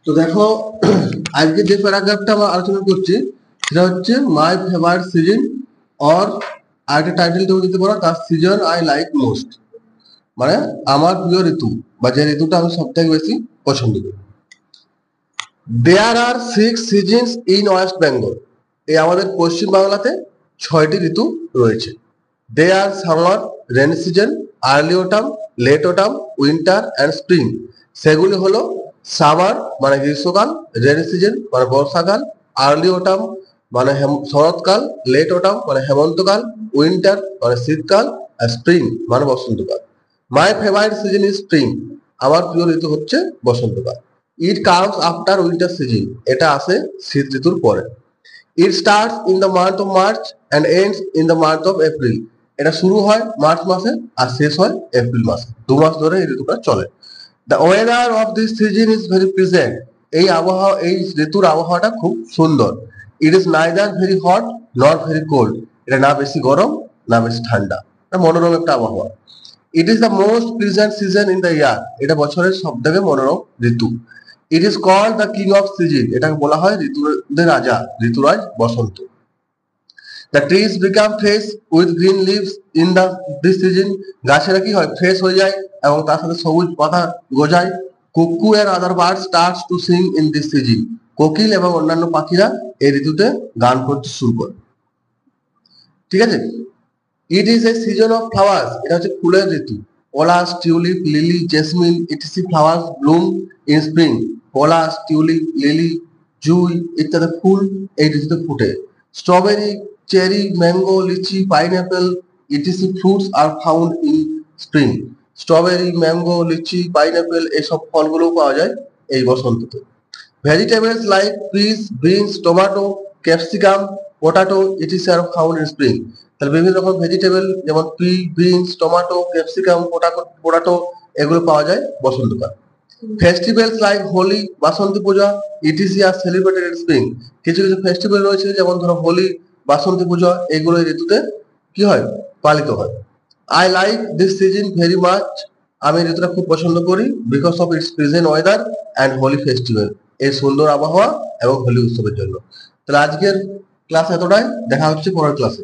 তো দেখো আজকে যে প্যারাগ্রাফটা আমরা আলোচনা করছি সেটা হচ্ছে মাই ফেভারিট সিজন, অর আরেকটা টাইটেল তুমি দিতে পারো the season I like most, মানে আমার প্রিয় ঋতু বা যে ঋতুটা আমি সব থেকে বেশি পছন্দ করি। There are 6 seasons in West Bengal, এই আমাদের পশ্চিম বাংলাতে 6টি ঋতু রয়েছে। They are summer, rainy season, early autumn, late autumn, winter and spring. সেগুলি হলো সামার মানে গ্রীষ্মকাল, রেনি সিজন মানে বর্ষাকাল, আর্লি অটাম মানে শরৎকাল, লেট অটাম মানে হেমন্তকাল, উইন্টার মানে শীতকাল, আর স্প্রিং মানে বসন্তকাল। My favourite season is spring, আমার প্রিয় ঋতু হচ্ছে বসন্তকাল। It comes after winter season, এটা আসে শীত ঋতুর পরে। It starts in the month of March and ends in the month of April, এটা শুরু হয় মার্চ মাসে আর শেষ হয় এপ্রিল মাসে, 2 মাস ধরে এই ঋতুটা চলে। The weather of this season is very pleasant, এই আবহাওয়া, এই ঋতুর আবহাওয়াটা খুব সুন্দর। It is neither very hot not very cold, এটা না বেশি গরম না বেশি ঠান্ডা, এটা মনোরম একটা আবহাওয়া। It is the most pleasant season in the year, এটা বছরের সব থেকে মনোরম ঋতু। It is called the king of season, এটাকে বলা হয় ঋতুদের রাজা, ঋতুরাজ বসন্ত। The trees become fresh with green leaves in the this season, গাছেরা কি হয় ফ্রেশ হয়ে যায় এবং তার সাথে সবুজ পাতা গজায়। Cuckoo and other bird starts to sing in this season, কোকিল এবং অন্যান্য পাখিরা এই ঋতুতে গান করতে শুরু করে। ঠিক আছে। It is a season of flowers, এটা হচ্ছে ফুলের ঋতু। Palash, tulip, lily, jasmine etc flowers bloom in spring. Palash, tulip, lily, জুই ইত্যাদি ফুল এই ঋতুতে ফুটে। Strawberry, cherry, mango, lychee, pineapple etc fruits are found in spring. Strawberry, mango, lychee, pineapple এসব ফলগুলোও পাওয়া যায় এই বসন্ততে। Vegetables like peas, beans, tomato, capsicum, potato etc are found in spring. তাহলে বিভিন্ন রকম ভেজিটেবল যেমন P, beans, tomato, capsicum, potato এগুলো পাওয়া যায় বসন্তকাল। Festivals like Holi, Basanti Puja etc are celebrated in spring. কিছু কিছু ফেস্টিভ্যাল রয়েছে যেমন ধরো হোলি, বাসন্তী পূজা, এগুলো এই ঋতুতে কি হয় পালিত হয়। I like this season very much, আমি এই ঋতুটা খুব পছন্দ করি because of its present weather and Holi festival, এই সুন্দর আবহাওয়া এবং হোলি উৎসবের জন্য। তাহলে আজকের ক্লাস এতটাই, দেখা হচ্ছে পরের ক্লাসে।